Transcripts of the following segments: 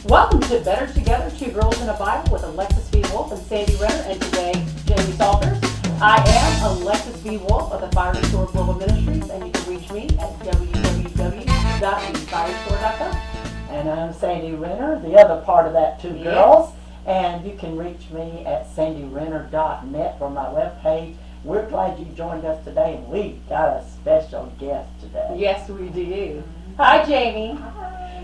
Welcome to Better Together, Two Girls in a Bible with Alexis V. Wolf and Sandy Renner, and today, Jami Salters. I am Alexis V. Wolf of the Fire Restore Global Ministries, and you can reach me at www.thefirestore.com. And I'm Sandy Renner, the other part of that, Two Girls. And you can reach me at sandyrenner.net for my webpage. We're glad you joined us today, and we got a special guest today. Yes, we do. Hi, Jami.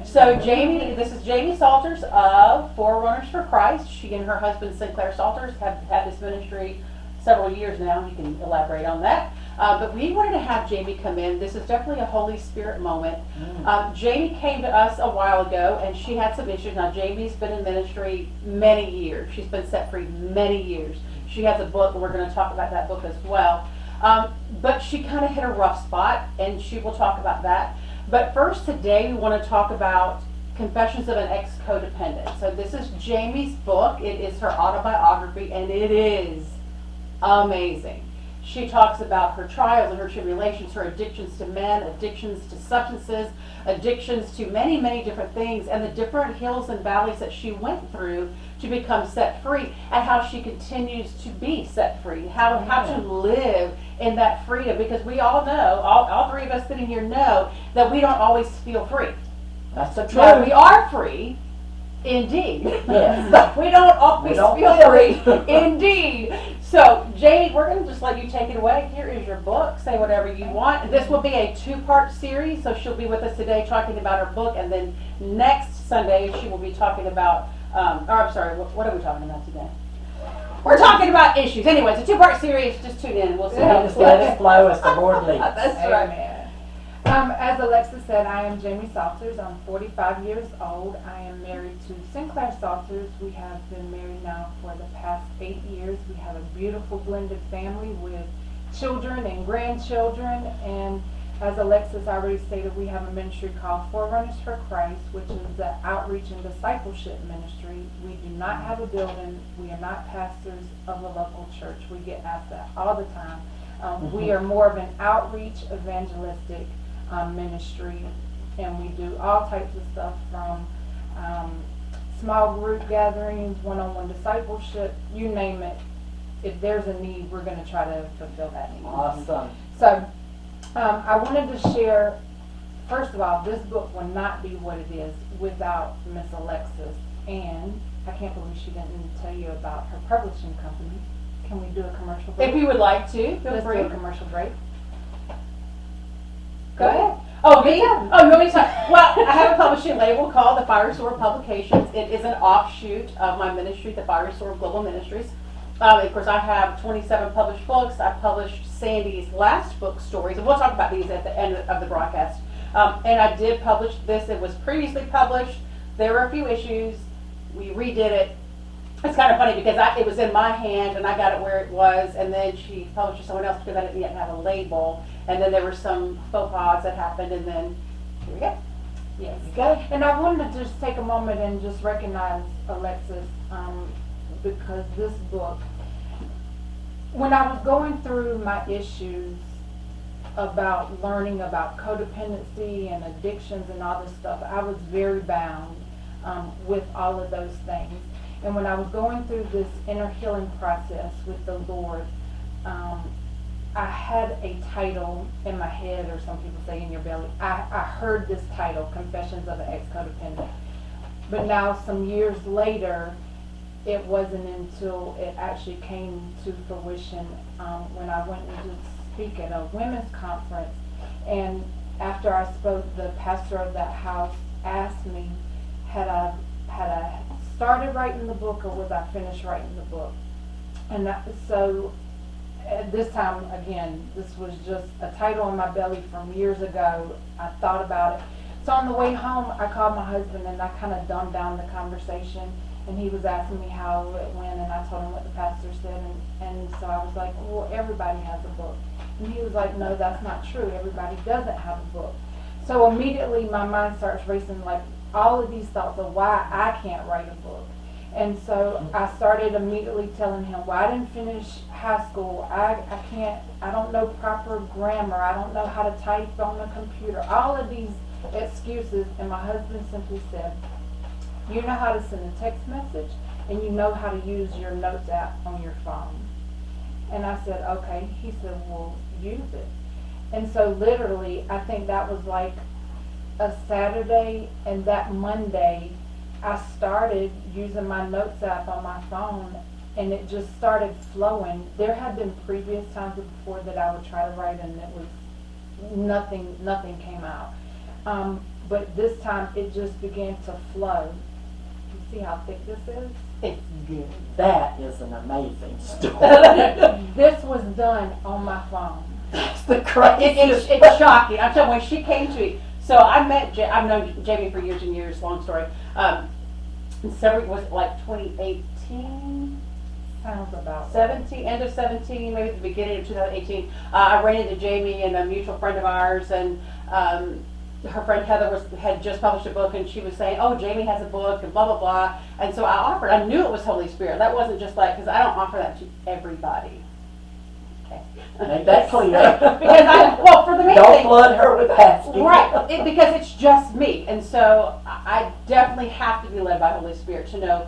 So, Jami, this is Jami Salters of Forerunners for Christ. She and her husband, Sinclair Salters, have had this ministry several years now. You can elaborate on that. But we wanted to have Jami come in. This is definitely a Holy Spirit moment. Jami came to us a while ago, and she had some issues. Now, Jami's been in ministry many years. She's been set free many years. She has a book, and we're going to talk about that book as well. But she kind of hit a rough spot, and she will talk about that. But first, today, we want to talk about Confessions of an Ex-Codependent. So this is Jami's book. It is her autobiography, and it is amazing. She talks about her trials and her tribulations, her addictions to men, addictions to substances, addictions to many, many different things, and the different hills and valleys that she went through to become set free, and how she continues to be set free, how to live in that freedom, because we all know, all three of us sitting here know that we don't always feel free. That's the truth. Now, we are free, indeed. Yes. But we don't always feel free, indeed. So, Jami, we're going to just let you take it away. Here is your book. Say whatever you want. This will be a two-part series, so she'll be with us today talking about her book, and then next Sunday she will be talking about, what are we talking about today? We're talking about issues. Anyway, it's a two-part series. Just tune in. We'll see how Just let it flow as the Lord leads. That's right. As Alexis said, I am Jami Salters. I'm 45 years old. I am married to Sinclair Salters. We have been married now for the past 8 years. We have a beautiful blended family with children and grandchildren. And as Alexis already stated, we have a ministry called Forerunners for Christ, which is the outreach and discipleship ministry. We do not have a building. We are not pastors of a local church. We get asked that all the time. We are more of an outreach evangelistic ministry, and we do all types of stuff from small group gatherings, one-on-one discipleship, you name it. If there's a need, we're going to try to fulfill that need. Awesome. So I wanted to share, first of all, this book would not be what it is without Miss Alexis, and I can't believe she didn't tell you about her publishing company. Can we do a commercial break? If you would like to, feel Let's free. do a commercial break. Go ahead. Oh, me? Oh, you want me to talk? Well, I have a publishing label called the Fire Restore Publications. It is an offshoot of my ministry, the Fire Restore Global Ministries. Of course, I have 27 published books. I published Sandy's last book, Stories, and we'll talk about these at the end of the broadcast. And I did publish this. It was previously published. There were a few issues. We redid it. It's kind of funny because it was in my hand and I got it where it was, and then she published it to someone else because I didn't yet have a label, and then there were some faux pas that happened, and then here we go. Yes. Okay. And I wanted to just take a moment and just recognize Alexis, because this book, when I was going through my issues about learning about codependency and addictions and all this stuff, I was very bound with all of those things. And when I was going through this inner healing process with the Lord, I had a title in my head, or some people say in your belly. I heard this title, Confessions of an Ex-Codependent. But now, some years later, it wasn't until it actually came to fruition when I went to speak at a women's conference. And after I spoke, the pastor of that house asked me, had I started writing the book, or was I finished writing the book? And so at this time, again, this was just a title in my belly from years ago. I thought about it. So on the way home, I called my husband and I kind of dumbed down the conversation, and he was asking me how it went, and I told him what the pastor said, and so I was like, well, everybody has a book. And he was like, no, that's not true. Everybody doesn't have a book. So immediately my mind starts racing, like, all of these thoughts of why I can't write a book. And so I started immediately telling him, well, I didn't finish high school. I don't know proper grammar. I don't know how to type on a computer. All of these excuses. And my husband simply said, You know how to send a text message, and you know how to use your notes app on your phone. And I said, okay. He said, well, use it. And so literally, I think that was like a Saturday, and that Monday, I started using my notes app on my phone, and it just started flowing. There had been previous times before that I would try to write, and it was nothing came out. But this time, it just began to flow. You see how thick this is? It's good. That is an amazing story. This was done on my phone. It's the craziest. It's shocking. I'm telling you, when she came to me, so I met, I've known Jamie for years and years, long story. Was it like 2018? Sounds about 17, end of 17, maybe the beginning of 2018. I ran into Jamie and a mutual friend of ours, and her friend Heather had just published a book, and she was saying, oh, Jamie has a book, and blah, blah, blah. And so I offered. I knew it was Holy Spirit. That wasn't just like, because I don't offer that to everybody. Okay. Make that clear. Well, for the main Don't thing. flood her with asking. Right, because it's just me. And so I definitely have to be led by Holy Spirit to know,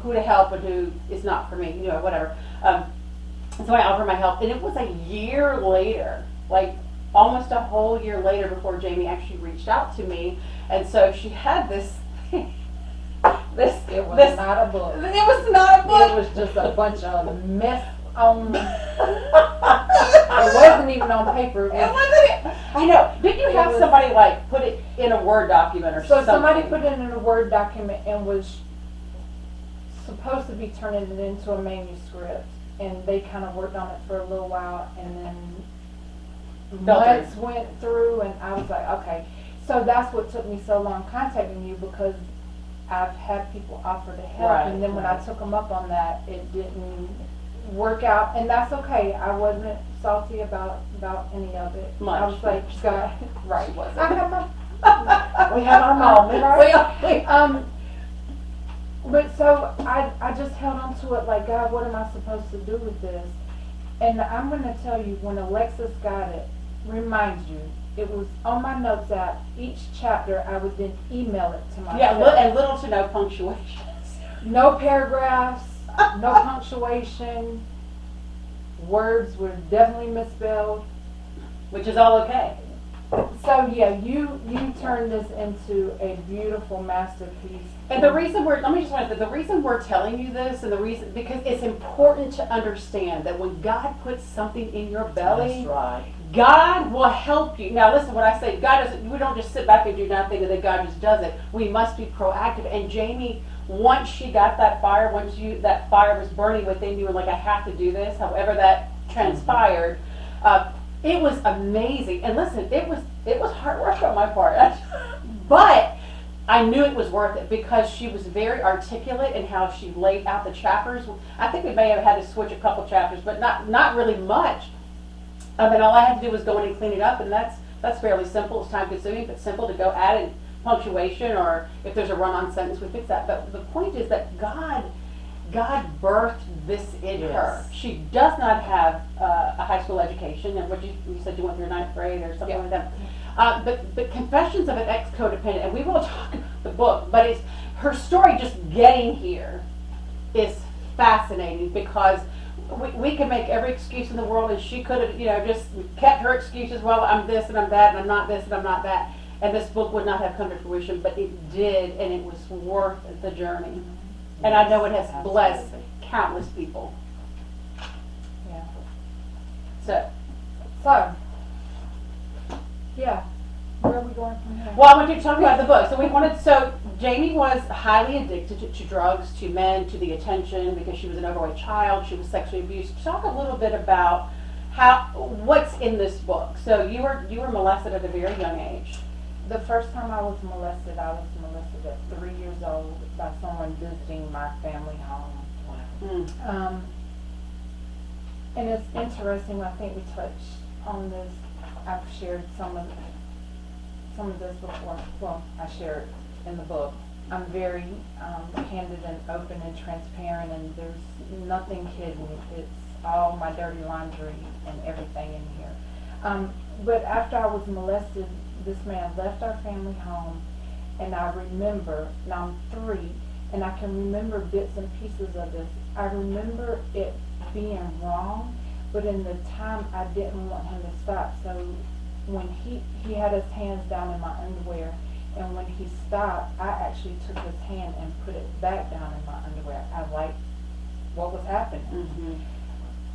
who to help and who is not for me, whatever. So I offered my help, and it was a year later, like almost a whole year later, before Jamie actually reached out to me. And so she had this. It was not a book. It was not a book. It was just a bunch of mess on. It wasn't even on paper. It wasn't. I know. Didn't you have somebody like put it in a Word document or something? So somebody put it in a Word document and was supposed to be turning it into a manuscript, and they kind of worked on it for a little while, and then months went through, and I was like, okay. So that's what took me so long contacting you, because I've had people offer to help, Right, and then when I took them up on that, it didn't work out, and that's okay. I wasn't salty about any of it. Much. I was like, God, right. She wasn't. I had my We have our moment, right? But so I just held on to it like, God, what am I supposed to do with this? And I'm going to tell you, when Alexis got it, remind you, it was on my notes app. Each chapter, I would then email it to myself. Yeah, and little to no punctuation. No paragraphs, no punctuation. Words were definitely misspelled. Which is all okay. So yeah, you turned this into a beautiful masterpiece. And the reason the reason we're telling you this, and the reason, because it's important to understand that when God puts something in your belly, That's right. God will help you. Now listen, when I say we don't just sit back and do nothing and then God just does it. We must be proactive. And Jamie, once she got that fire, that fire was burning within you, and like, I have to do this, however that transpired, it was amazing. And listen, it was hard work on my part. But I knew it was worth it, because she was very articulate in how she laid out the chapters. I think we may have had to switch a couple chapters, but not really much. And all I had to do was go in and clean it up, and that's fairly simple. It's time consuming, but simple to go add in punctuation, or if there's a run-on sentence, we fix that. But the point is that God birthed this in her. She does not have a high school education, and what you said you went through 9th grade or something like that. But Confessions of an Ex-Codependent, and we will talk the book, but it's her story. Just getting here is fascinating, because we can make every excuse in the world, and she could have, just kept her excuses. Well, I'm this and I'm that, and I'm not this and I'm not that, and this book would not have come to fruition, but it did, and it was worth the journey. And I know it has blessed countless people. Yeah. So, yeah. Where are we going from here? well, I want you to talk about the book. So Jamie was highly addicted to drugs, to men, to the attention, because she was an overweight child. She was sexually abused. Talk a little bit about what's in this book. So you were molested at a very young age. The first time I was molested at 3 years old by someone visiting my family home. Mm. And it's interesting. I think we touched on this. I've shared some of this before. Well, I share it in the book. I'm very candid and open and transparent, and there's nothing hidden. It's all my dirty laundry and everything in here. But after I was molested, this man left our family home, and I remember, now I'm 3, and I can remember bits and pieces of this. I remember it being wrong, but in the time I didn't want him to stop. So when he had his hands down in my underwear, and when he stopped, I actually took his hand and put it back down in my underwear. I liked what was happening. Mm-hmm.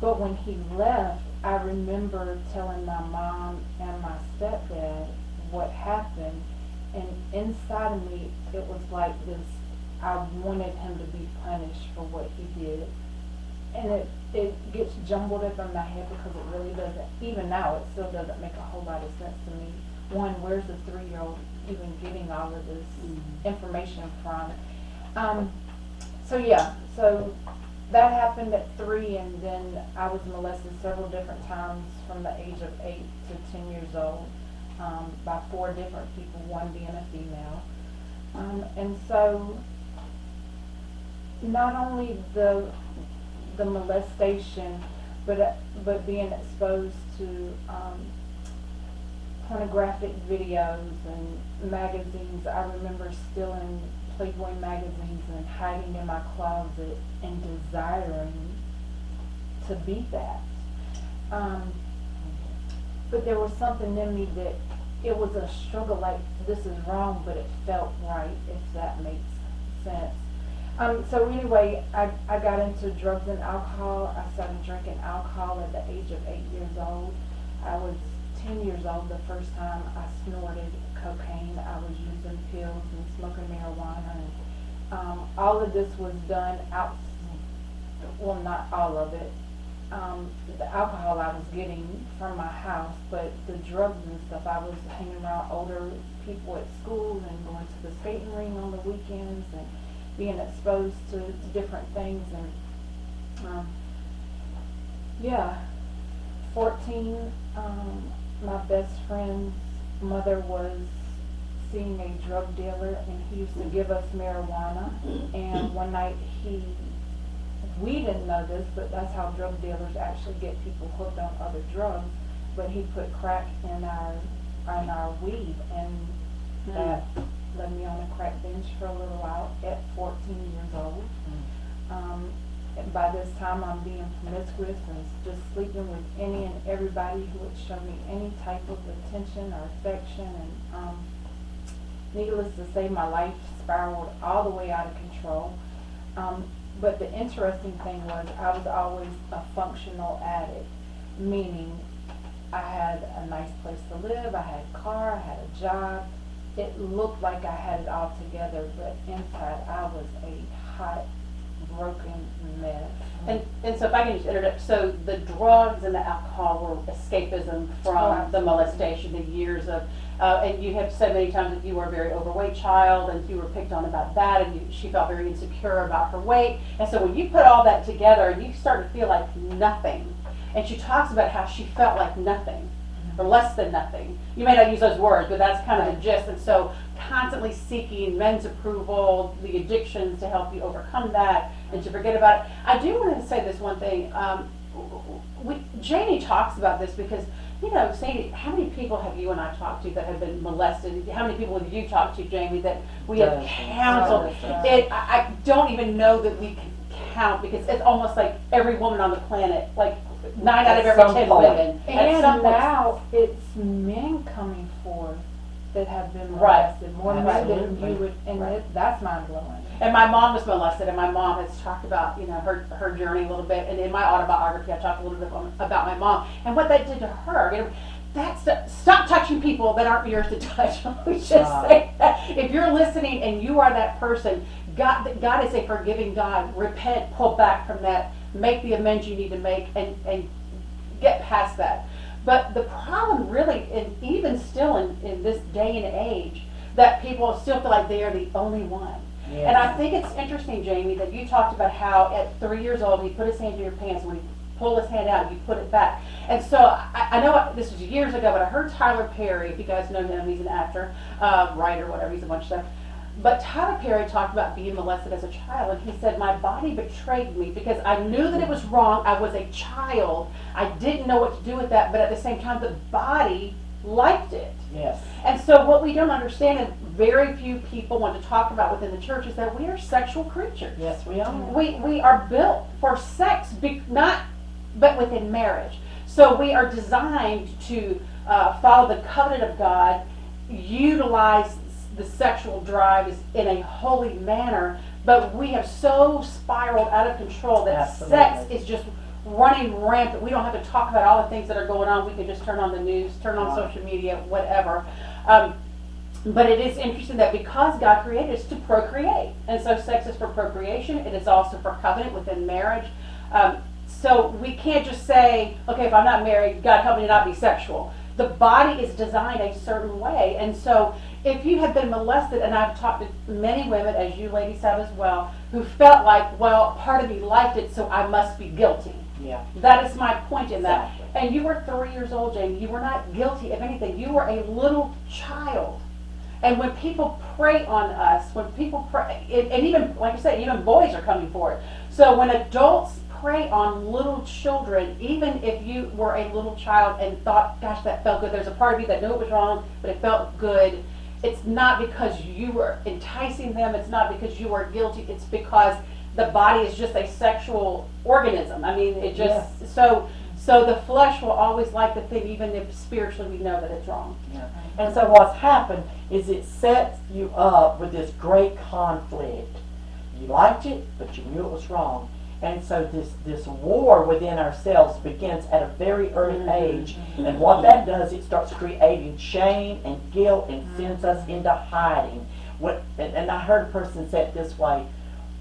But when he left, I remember telling my mom and my stepdad what happened, and inside of me, it was like this, I wanted him to be punished for what he did. And it gets jumbled up in my head because it really doesn't, even now, it still doesn't make a whole lot of sense to me. One, where's the 3-year-old even getting all of this information from? So yeah, so that happened at 3, and then I was molested several different times from the age of 8 to 10 years old by 4 different people, one being a female. And so not only the molestation, but being exposed to pornographic videos and magazines. I remember stealing Playboy magazines and hiding in my closet and desiring to be that. But there was something in me that it was a struggle, like this is wrong, but it felt right, if that makes sense. So anyway, I got into drugs and alcohol. I started drinking alcohol at the age of 8 years old. I was 10 years old the first time I snorted cocaine. I was using pills and smoking marijuana. And all of this was done out, well, not all of it. The alcohol I was getting from my house, but the drugs and stuff, I was hanging around older people at school and going to the skating ring on the weekends and being exposed to different things. And yeah, 14, my best friend's mother was seeing a drug dealer, and he used to give us marijuana. And one night we didn't know this, but that's how drug dealers actually get people hooked on other drugs. But he put crack in our weed, and that led me on a crack binge for a little while at 14 years old. And by this time, I'm being promiscuous and just sleeping with any and everybody who would show me any type of attention or affection. And needless to say, my life spiraled all the way out of control. But the interesting thing was I was always a functional addict, meaning I had a nice place to live, I had a car, I had a job. It looked like I had it all together, but inside I was a hot, broken mess. And so if I can just interrupt, so the drugs and the alcohol were escapism from the molestation, the years of, and you have said many times that you were a very overweight child and you were picked on about that, and she felt very insecure about her weight. And so when you put all that together, you start to feel like nothing. And she talks about how she felt like nothing, or less than nothing. You may not use those words, but that's kind of the gist. And so constantly seeking men's approval, the addictions to help you overcome that and to forget about it. I do want to say this one thing. Janie talks about this because, you know, Sadie, how many people have you and I talked to that have been molested? How many people have you talked to, Jamie, that we have counseled? I don't even know that we can count, because it's almost like every woman on the planet, like 9 out of every 10 women. And now it's men coming forth that have been molested, more men than you would, and that's mind blowing. And my mom was molested, and my mom has talked about, you know, her journey a little bit. And in my autobiography, I talked a little bit about my mom and what that did to her. You know, stop touching people that aren't yours to touch. Let me just say that. If you're listening and you are that person, God is a forgiving God. Repent, pull back from that, make the amends you need to make, and get past that. But the problem really, and even still in this day and age, that people still feel like they are the only one. Yes. And I think it's interesting, Jamie, that you talked about how at 3 years old he put his hand in your pants, when he pulled his hand out, you put it back. And so I know this was years ago, but I heard Tyler Perry, if you guys know him, he's an actor, writer, whatever, he's a bunch of stuff. But Tyler Perry talked about being molested as a child, and he said, my body betrayed me because I knew that it was wrong. I was a child. I didn't know what to do with that, but at the same time, the body liked it. Yes. And so what we don't understand is very few people want to talk about within the church is that we are sexual creatures. Yes, we are. We are built for sex, but within marriage. So we are designed to follow the covenant of God, utilize the sexual drive in a holy manner, but we have so spiraled out of control that Absolutely. sex is just running rampant. We don't have to talk about all the things that are going on. We can just turn on the news, turn on social media, whatever. But it is interesting that because God created us to procreate, and so sex is for procreation, it is also for covenant within marriage. So we can't just say, okay, if I'm not married, God help me to not be sexual. The body is designed a certain way, and so if you have been molested, and I've talked to many women, as you ladies have as well, who felt like, well, part of me liked it, so I must be guilty. Yeah. That is my point in that. Exactly. And you were 3 years old, Jamie. You were not guilty of anything. You were a little child. And when people prey on us, when people prey, and even, like I said, even boys are coming for it. So when adults prey on little children, even if you were a little child and thought, gosh, that felt good, there's a part of you that knew it was wrong, but it felt good, it's not because you were enticing them, it's not because you were guilty, it's because the body is just a sexual organism. I mean, it just, so the flesh will always like the thing, even if spiritually we know that it's wrong. Yeah. And so what's happened is it sets you up with this great conflict. You liked it, but you knew it was wrong. And so this war within ourselves begins at a very early age. And what that does, it starts creating shame and guilt and sends us into hiding. And I heard a person say it this way: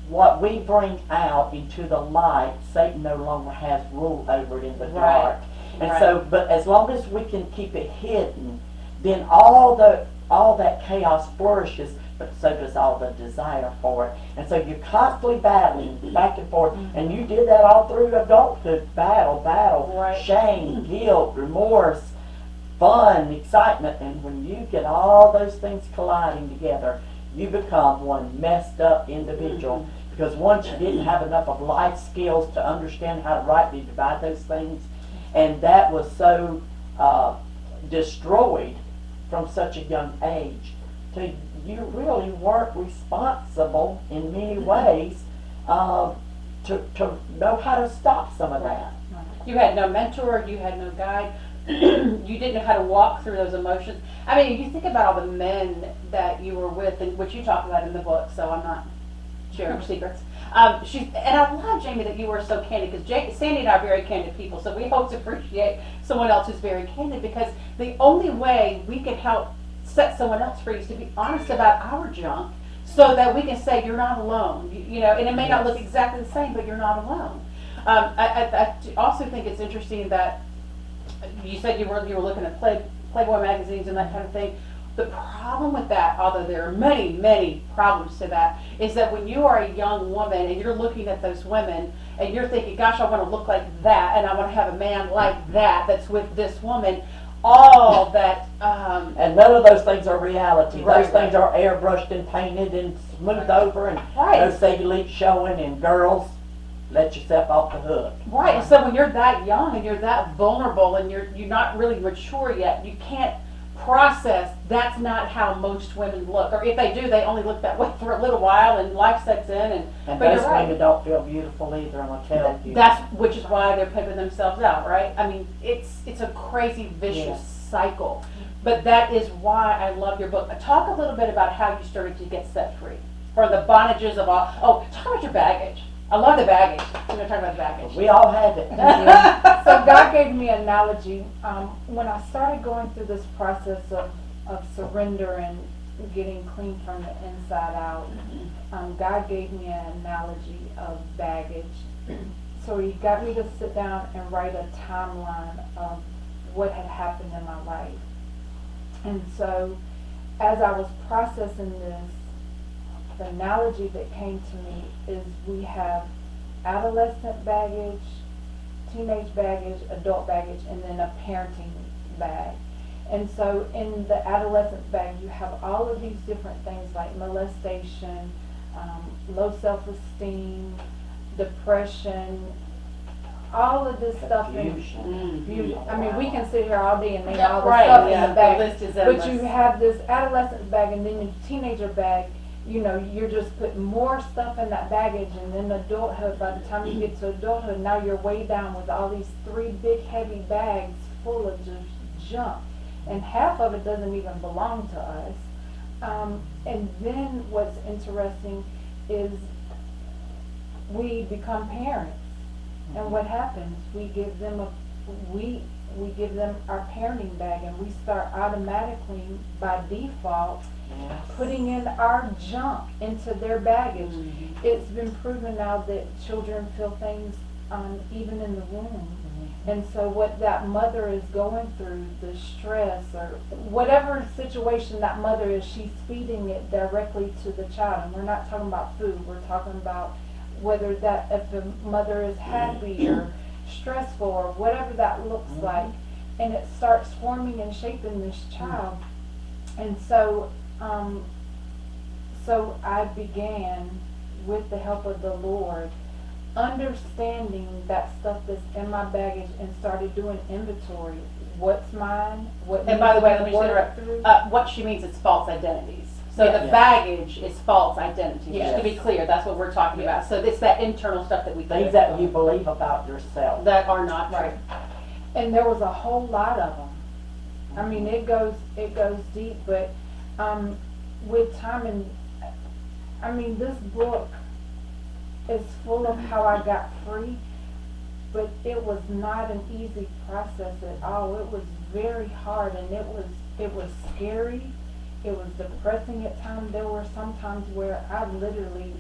what we bring out into the light, Satan no longer has rule over it in the dark. And so, but as long as we can keep it hidden, then all that chaos flourishes, but so does all the desire for it. And so you're constantly battling back and forth, and you did that all through adulthood. Battle, shame, guilt, remorse, fun, excitement. And when you get all those things colliding together, you become one messed up individual. Because once you didn't have enough of life skills to understand how to rightly divide those things, and that was so destroyed from such a young age, you really weren't responsible in many ways to know how to stop some of that. You had no mentor, you had no guide, you didn't know how to walk through those emotions. I mean, you think about all the men that you were with, and which you talk about in the book, so I'm not sharing secrets. And I love, Jamie, that you were so candid, because Sandy and I are very candid people, so we hope to appreciate someone else who's very candid, because the only way we can help set someone else free is to be honest about our junk, so that we can say you're not alone. You know, and it may not look exactly the same, but you're not alone. I also think it's interesting that you said you were looking at Playboy magazines and that kind of thing. The problem with that, although there are many, many problems to that, is that when you are a young woman and you're looking at those women and you're thinking, gosh, I want to look like that, and I want to have a man like that that's with this woman, all that... and none of those things are reality. Those things are airbrushed and painted and smoothed over, and those cellulite showing, and girls, let yourself off the hook. Right, and so when you're that young and you're that vulnerable and you're not really mature yet, you can't process that's not how most women look. Or if they do, they only look that way for a little while and life sets in. And but those women don't feel beautiful either, I'm going to tell you. Which is why they're pimping themselves out, right? I mean, it's a crazy, vicious cycle. But that is why I love your book. Talk a little bit about how you started to get set free from the bondages of all. Oh, talk about your baggage. I love the baggage. We're going to talk about the baggage. We all have it. So God gave me an analogy. When I started going through this process of surrender and getting clean from the inside out, God gave me an analogy of baggage. So He got me to sit down and write a timeline of what had happened in my life. And so as I was processing this, the analogy that came to me is we have adolescent baggage, teenage baggage, adult baggage, and then a parenting bag. And so in the adolescent bag, you have all of these different things like molestation, low self-esteem, depression, all of this stuff in Confusion. I mean, we can sit here all day and name all the Right, stuff in yeah, the bag. list is But endless. you have this adolescent bag and then your teenager bag, you know, you're just putting more stuff in that baggage, and then adulthood, by the time you get to adulthood, now you're way down with all these 3 big heavy bags full of just junk. And half of it doesn't even belong to us. And then what's interesting is we become parents. And what happens? We give them we give them our parenting bag, and we start automatically, by default, Yes. putting in our junk into their baggage. It's been proven now that children feel things even in the womb. And so what that mother is going through, the stress or whatever situation that mother is, she's feeding it directly to the child. And we're not talking about food, we're talking about whether that, if the mother is happy or stressful or whatever that looks like. And it starts forming and shaping this child. And so, so I began, with the help of the Lord, understanding that stuff that's in my baggage and started doing inventory. What's mine? What And by the way, let me needs to be interrupt. worked through? What she means is false identities. So Yes. the Yeah. baggage is false identities. Yes. Just to be clear, that's what we're talking about. So it's that internal stuff that we Things think that you believe about yourself. that are not true. Right. And there was a whole lot of them. I mean, it goes deep, but with time and I mean, this book is full of how I got free, but it was not an easy process at all. It was very hard, and it was scary. It was depressing at times. There were some times where I literally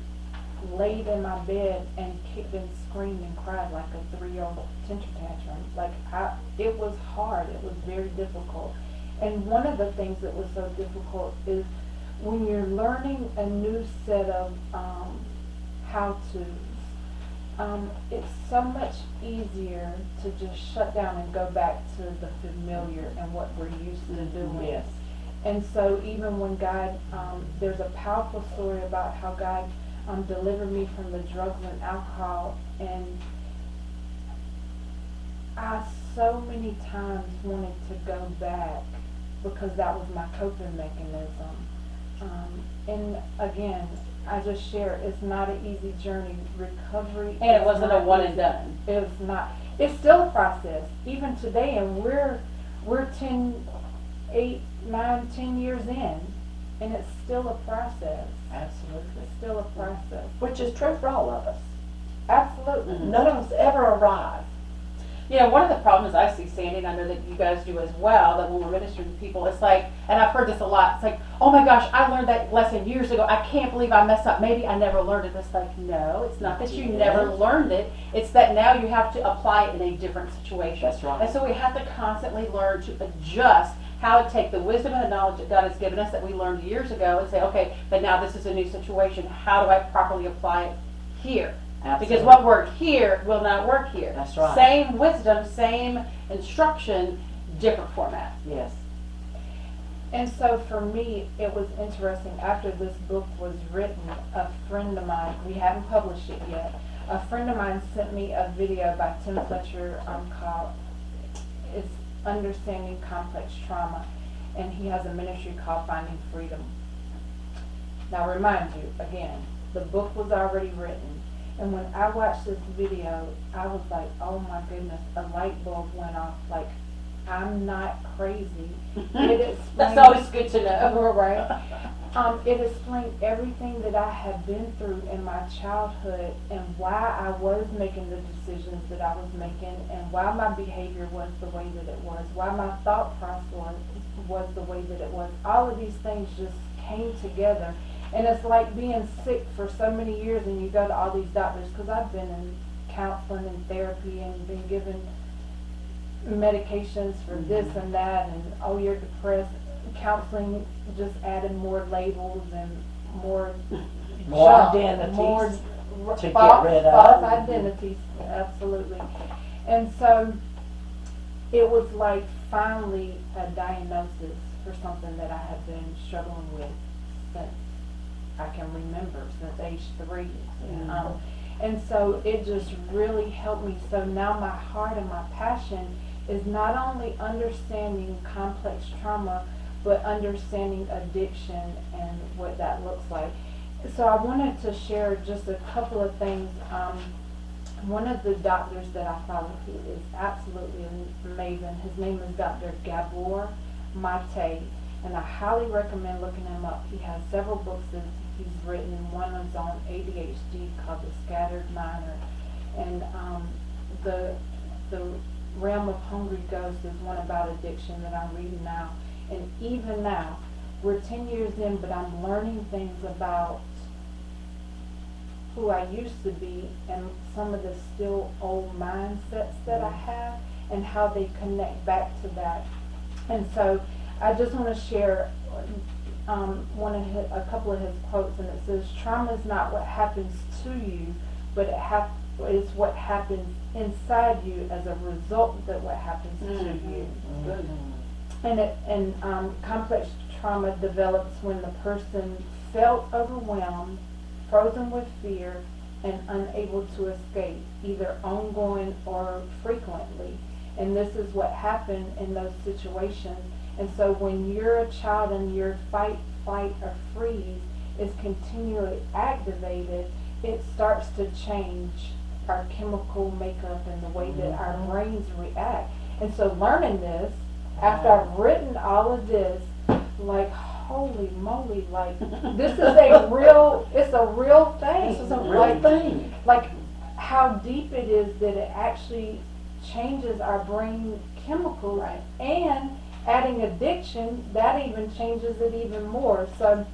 laid in my bed and kicked and screamed and cried like a 3-year-old temper tantrum. Like, it was hard. It was very difficult. And one of the things that was so difficult is when you're learning a new set of how-tos, it's so much easier to just shut down and go back to the familiar and what we're used to doing. Yes. And so even when God, there's a powerful story about how God delivered me from the drugs and alcohol, and I so many times wanted to go back because that was my coping mechanism. And again, I just share, it's not an easy journey. Recovery. And it is wasn't a not one and easy. done. It's not. It's still a process, even today, and we're 8, 9, 10 years in, and it's still a process. Absolutely. It's still a process. Which is true for all of us. Absolutely. None of us ever arrive. You know, one of the problems I see, Sandy, and I know that you guys do as well, that when we're ministering to people, it's like, and I've heard this a lot, it's like, oh my gosh, I learned that lesson years ago. I can't believe I messed up. Maybe I never learned it. It's like, no, it's not that you never learned it. It's that now you have to apply it in a different situation. That's right. And so we have to constantly learn to adjust how to take the wisdom and the knowledge that God has given us that we learned years ago and say, okay, but now this is a new situation. How do I properly apply it here? Absolutely. Because what worked here will not work here. That's right. Same wisdom, same instruction, different format. Yes. And so for me, it was interesting. After this book was written, a friend of mine, we haven't published it yet, a friend of mine sent me a video by Tim Fletcher called, it's Understanding Complex Trauma, and he has a ministry called Finding Freedom. Now remind you, again, the book was already written, and when I watched this video, I was like, oh my goodness, a light bulb went off, like, I'm not crazy. It explained, That's always good to know. right? It explained everything that I had been through in my childhood and why I was making the decisions that I was making and why my behavior was the way that it was, why my thought process was the way that it was. All of these things just came together. And it's like being sick for so many years and you go to all these doctors, because I've been in counseling and therapy and been given medications for this and that, and oh, you're depressed. Counseling just added more labels and more junk, identities more to false, get rid of. false identities, absolutely. And so it was like finally a diagnosis for something that I have been struggling with since I can remember, since age 3. And so it just really helped me. So now my heart and my passion is not only understanding complex trauma, but understanding addiction and what that looks like. So I wanted to share just a couple of things. One of the doctors that I follow, who is absolutely amazing, his name is Dr. Gabor Mate, and I highly recommend looking him up. He has several books that he's written. One is on ADHD called The Scattered Mind, and the Realm of Hungry Ghosts is one about addiction that I'm reading now. And even now, we're 10 years in, but I'm learning things about who I used to be and some of the still old mindsets that I have and how they connect back to that. And so I just want to share a couple of his quotes, and it says, "Trauma is not what happens to you, but it's what happens inside you as a result of what happens to you." And complex trauma develops when the person felt overwhelmed, frozen with fear, and unable to escape, either ongoing or frequently. And this is what happened in those situations. And so when you're a child and your fight, flight, or freeze is continually activated, it starts to change our chemical makeup and the way that our brains react. And so learning this, after I've written all of this, like, holy moly, like, this is it's a real thing. This is a real thing. Like, how deep it is that it actually changes our brain chemicals. Right. And adding addiction, that even changes it even more. So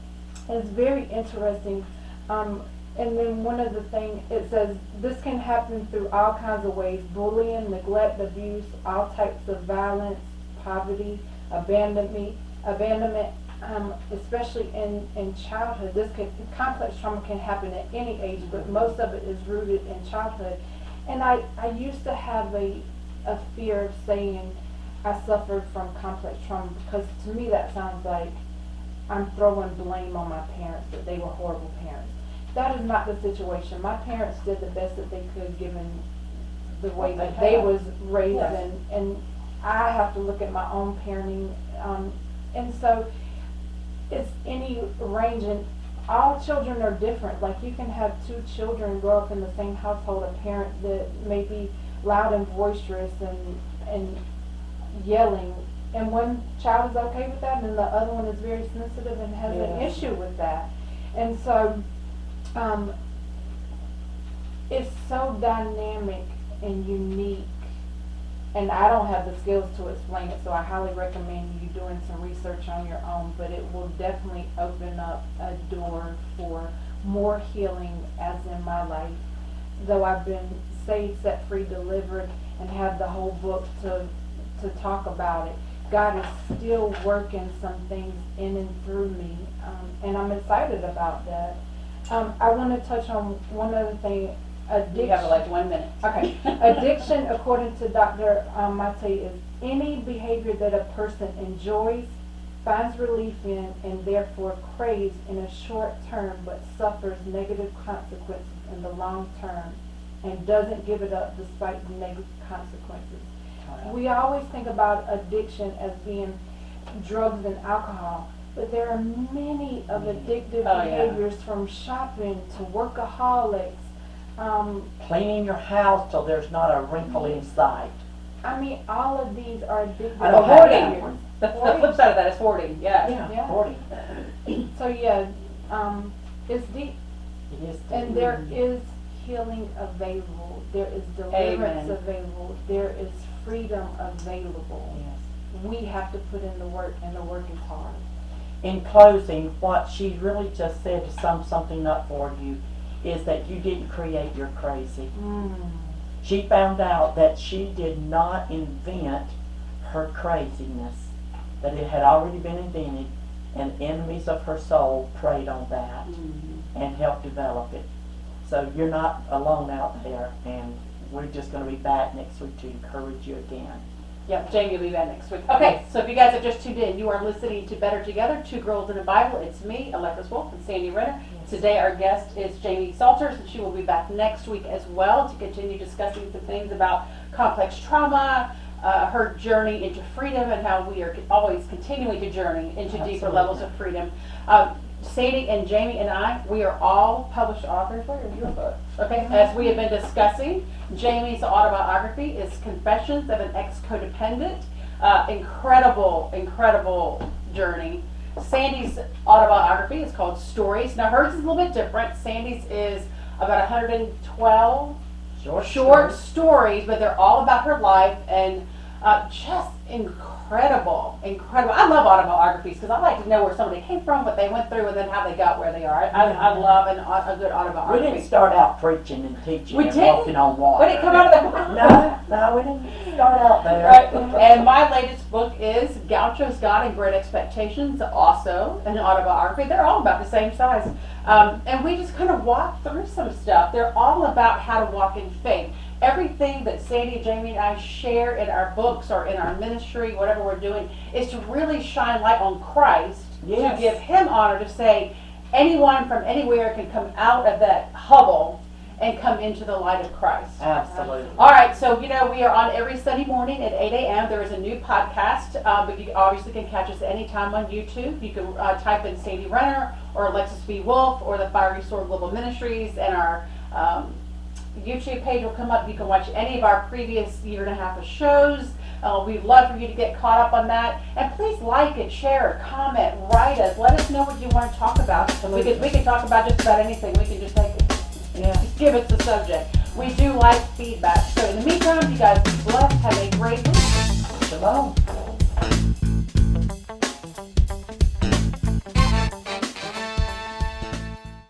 it's very interesting. And then one of the things, it says, this can happen through all kinds of ways: bullying, neglect, abuse, all types of violence, poverty, abandonment, especially in childhood. Complex trauma can happen at any age, but most of it is rooted in childhood. And I used to have a fear of saying I suffered from complex trauma, because to me that sounds like I'm throwing blame on my parents, that they were horrible parents. That is not the situation. My parents did the best that they could given the way that they was raised. Yes. And I have to look at my own parenting, and so it's any range, and all children are different. Like, you can have two children grow up in the same household, a parent that may be loud and boisterous and yelling, and one child is okay with that, and the other one is very sensitive and has an issue with that. And so it's so dynamic and unique, and I don't have the skills to explain it, so I highly recommend you doing some research on your own, but it will definitely open up a door for more healing, as in my life. Though I've been saved, set free, delivered, and have the whole book to talk about it, God is still working some things in and through me, and I'm excited about that. I want to touch on one other thing. Addiction. You have like 1 minute. Okay. Addiction, according to Dr. Mate, is any behavior that a person enjoys, finds relief in, and therefore craves in a short term, but suffers negative consequences in the long term, and doesn't give it up despite the negative consequences. We always think about addiction as being drugs and alcohol, but there are many of addictive behaviors, from shopping to workaholics. Cleaning your house till there's not a wrinkle in sight. I mean, all of these are addictive I don't have that behaviors. one. The flip side of that is hoarding. Yeah. Yeah. 40. So it's deep, It is. and there is healing available. There is deliverance available. There is freedom available. Yes. We have to put in the work, and the work is hard. In closing, what she really just said, to sum something up for you, is that you didn't create your crazy. She found out that she did not invent her craziness, that it had already been invented, and enemies of her soul preyed on that and helped develop it. So you're not alone out there, and we're just going to be back next week to encourage you again. Yep, Jamie will be back next week. Okay, so if you guys have just tuned in, you are listening to Better Together, Two Girls in a Bible. It's me, Alexis Wolf, and Sandy Renner. Today our guest is Jami Salters, and she will be back next week as well to continue discussing some things about complex trauma, her journey into freedom, and how we are always continuing to journey into deeper levels of freedom. Sandy and Jami and I, we are all published authors. Where are your books? Okay, as we have been discussing, Jami's autobiography is Confessions of an Ex-Codependent. Incredible journey. Sandy's autobiography is called Stories. Now hers is a little bit different. Sandy's is about 112 short stories, but they're all about her life and just incredible. I love autobiographies because I like to know where somebody came from, what they went through, and then how they got where they are. I love a good autobiography. We didn't start out preaching and teaching We and didn't? walking on water. We didn't come out of the No, we didn't start out there. Right. And my latest book is Gaucho's God and Great Expectations, also an autobiography. They're all about the same size. And we just kind of walk through some stuff. They're all about how to walk in faith. Everything that Sandy, Jami, and I share in our books or in our ministry, whatever we're doing, is to really shine light on Christ, Yes. to give Him honor, to say anyone from anywhere can come out of that hovel and come into the light of Christ. Absolutely. All right, so we are on every Sunday morning at 8 a.m. There is a new podcast, but you obviously can catch us anytime on YouTube. You can type in Sandy Renner or Alexis B. Wolf or the Fiery Sword Global Ministries, and our YouTube page will come up. You can watch any of our previous year and a half of shows. We'd love for you to get caught up on that. And please like it, share it, comment, write us. Let us know what you want to talk about. We can talk about just about anything. We can just just give us the subject. We do like feedback. So in the meantime, you guys be blessed. Have a great week. Shalom.